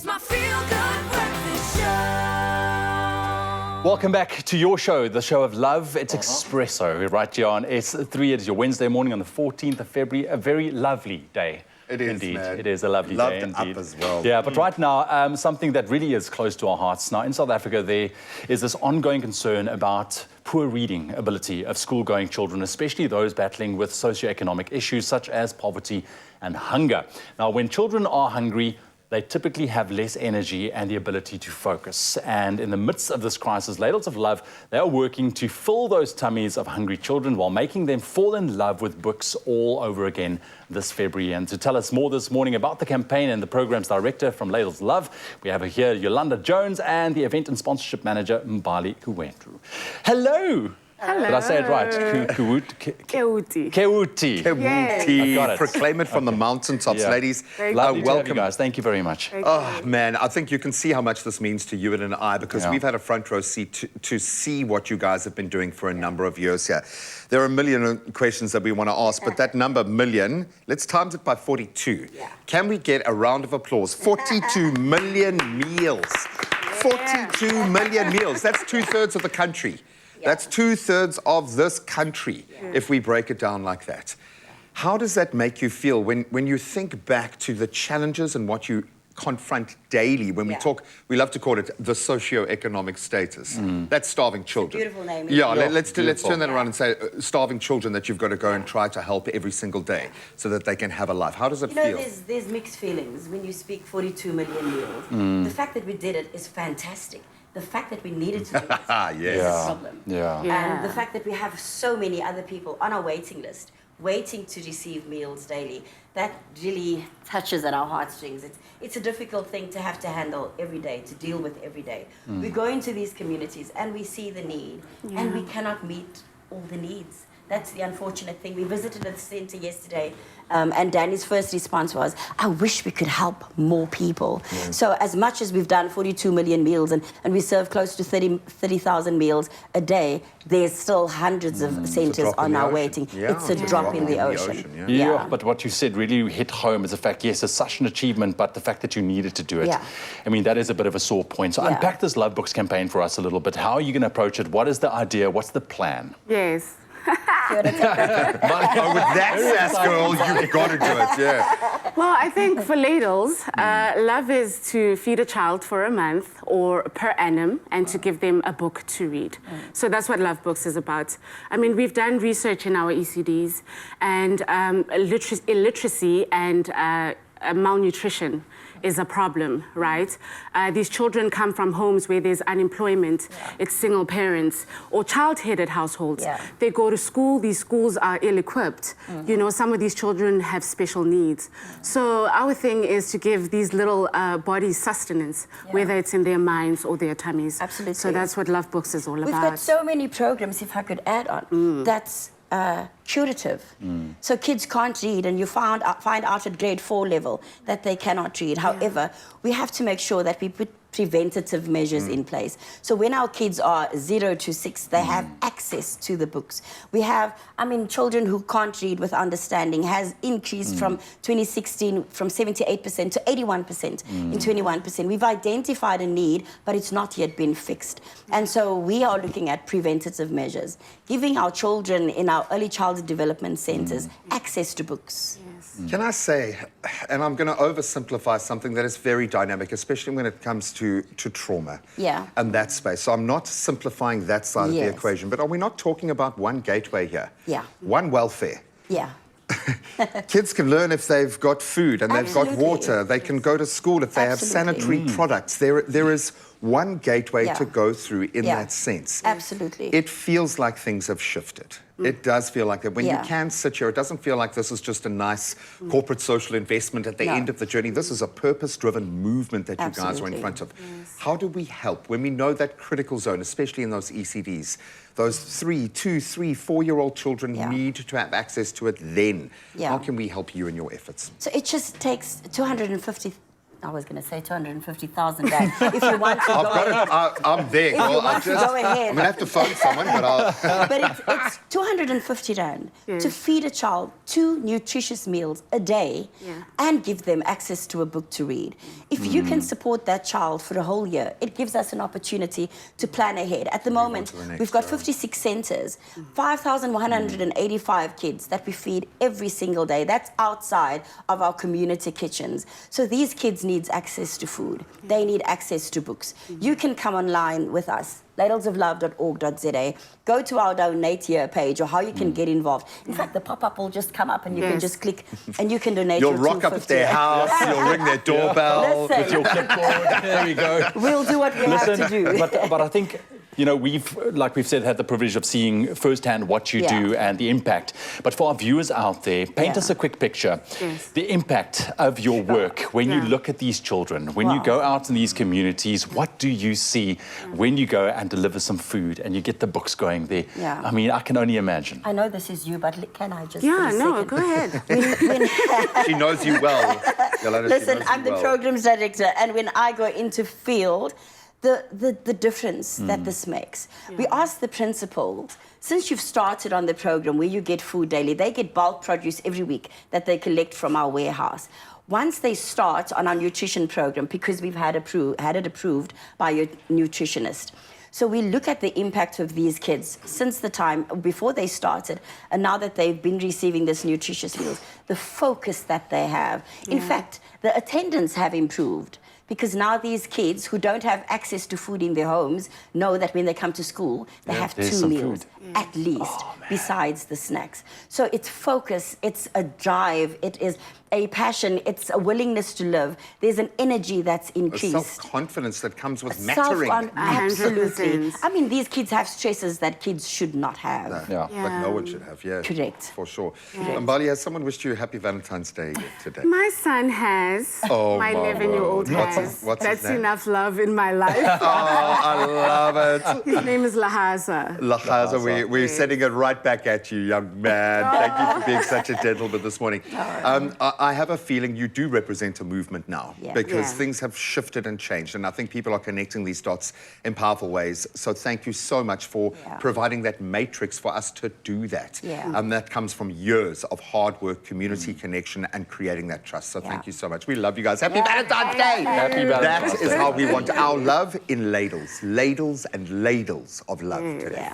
It's my feel-good breakfast show. Welcome back to your show, the show of love. It's Expresso, right, John? It's 3, it is your Wednesday morning on the 14th of February, a very lovely day. It is, indeed. man. It is a lovely day, Loved indeed. up as well. Yeah, but right now, something that really is close to our hearts. Now, in South Africa, there is this ongoing concern about poor reading ability of school-going children, especially those battling with socioeconomic issues such as poverty and hunger. Now, when children are hungry, they typically have less energy and the ability to focus. And in the midst of this crisis, Ladles of Love, they are working to fill those tummies of hungry children while making them fall in love with books all over again this February. And to tell us more this morning about the campaign and the program's director from Ladles of Love, we have here Yolanda Jones and the event and sponsorship manager, Mbali Kuwetru. Hello! Hello. Did I say it right? Keuti. Keuti. I got it. Proclaim it from the mountaintops, Yeah. ladies. Lovely to have you Welcome. guys. Thank you very much. Oh, man, I think you can see how much this means to you and I, because Yeah. we've had a front row seat to see what you guys have been doing for a number of years here. There are a million questions that we want to ask, but that number, million, let's times it by 42. Yeah. Can we get a round of applause? 42 million meals. 42 million meals. That's 2/3 of the country. That's 2/3 of this country, if we break it down like that. How does that make you feel when you think back to the challenges and what you confront daily when we talk, we love to call it the socio-economic status. That's starving children. Beautiful name. Yeah, isn't it? let's turn that around and say starving children that you've got to go and try to help every single day so that they can have a life. How does it You know, feel? there's mixed feelings when you speak 42 million meals. The fact that we did it is fantastic. The fact that we needed to do it is a problem. Yeah. And the fact that we have so many other people on our waiting list, waiting to receive meals daily, that really touches at our heartstrings. It's a difficult thing to have to handle every day, to deal with every day. We go into these communities and we see the need, and we cannot meet all the needs. That's the unfortunate thing. We visited the centre yesterday, and Danny's first response was, I wish we could help more people. So as much as we've done 42 million meals and we serve close to 30,000 meals a day, there's still hundreds of centres on our waiting. It's a drop in the ocean. Yeah, but what you said really hit home is the fact, yes, it's such an achievement, but the fact that you needed to do it, I mean, that is a bit of a sore point. So unpack this Love Books campaign for us a little bit. How are you going to approach it? What is the idea? What's the plan? Yes. Oh, with that sass, girl, you've got to do it, Well, I think for Ladles, love is to feed a child for a month or per annum and to give them a book to read. So that's what Love Books is about. I mean, we've done research in our ECDs, and illiteracy and malnutrition is a problem, right? These children come from homes where there's unemployment, it's single parents, or child-headed households. They go to school, these schools are ill-equipped. You know, some of these children have special needs. So our thing is to give these little bodies sustenance, whether it's in their minds or their tummies. Absolutely. So that's what Love Books is all about. We've got so many programs, if I could add on, that's curative. So kids can't read, and you find out at grade 4 level that they cannot read. However, we have to make sure that we put preventative measures in place. So when our kids are 0 to 6, they have access to the books. We have, I mean, children who can't read with understanding has increased from 2016 from 78% to 81% in 21%. We've identified a need, but it's not yet been fixed. And so we are looking at preventative measures, giving our children in our early childhood development centres access to books. Can I say, and I'm going to oversimplify something that is very dynamic, especially when it comes to trauma and that space. So I'm not simplifying that side of the equation, but are we not talking about one gateway here? One welfare. Kids can learn if they've got food and they've got water. They can go to school if they have sanitary products. There is one gateway to go through in that sense. Absolutely. It feels like things have shifted. It does feel like that. When you can sit here, it doesn't feel like this is just a nice corporate social investment at the end of the journey. This is a purpose-driven movement that you guys are in front of. How do we help when we know that critical zone, especially in those ECDs, those 2, 3, 4-year-old children need to have access to it then? How can we help you in your efforts? So it just takes 250 I was going to say 250,000 rand. If you want to I've go got ahead. it. I'm there. If girl. you I'm want to go ahead. I'm going to have to phone someone, but I'll... But it's 250 rand to feed a child 2 nutritious meals a day and give them access to a book to read. If you can support that child for a whole year, it gives us an opportunity to plan ahead. At the moment, we've got 56 centres, 5,185 kids that we feed every single day. That's outside of our community kitchens. So these kids need access to food. They need access to books. You can come online with us, ladlesoflove.org.za. Go to our donate here page, or how you can get involved. In fact, the pop-up will just come up and you can just click and you can donate. You'll your rock up at their house, you'll ring their doorbell. Listen, With your clipboard. There we go. we'll do what we have to do. But I think, you know, we've, like we've said, had the privilege of seeing firsthand what you do and the impact. But for our viewers out there, paint us a quick picture. The impact of your work when you look at these children, when you go out in these communities, what do you see when you go and deliver some food and you get the books going there? I mean, I can only imagine. I know this is you, but can I just... Yeah, no, go ahead. She knows you well. Yolanda, Listen, I'm the programs director, and when I go into field, the difference that this makes. We ask the principals, since you've started on the program where you get food daily, they get bulk produce every week that they collect from our warehouse. Once they start on our nutrition program, because we've had it approved by your nutritionist, so we look at the impact of these kids since the time before they started and now that they've been receiving this nutritious meals, the focus that they have. In fact, the attendance have improved, because now these kids who don't have access to food in their homes know that when they come to school, they have 2 meals at least, besides the snacks. So it's focus, it's a drive, it is a passion, it's a willingness to live. There's an energy that's increased. A self-confidence that comes with mattering. Absolutely. I mean, these kids have stresses that kids should not have. Like no one should have, Correct. For sure. Mbali, has someone wished you a happy Valentine's Day today? My son has. Oh, my my 11-year-old word. has. What's his That's name? enough love in my life. Oh, I love it. His name is Lahaza. Lahaza, we're sending it right back at you, young man. Thank you for being such a gentleman this morning. I have a feeling you do represent a movement now, because things have shifted and changed, and I think people are connecting these dots in powerful ways. So thank you so much for providing that matrix for us to do that. And that comes from years of hard work, community connection, and creating that trust. So thank you so much. We love you guys. Happy Valentine's Day. Happy Valentine's That is how we want our love in ladles. Ladles and ladles of love today.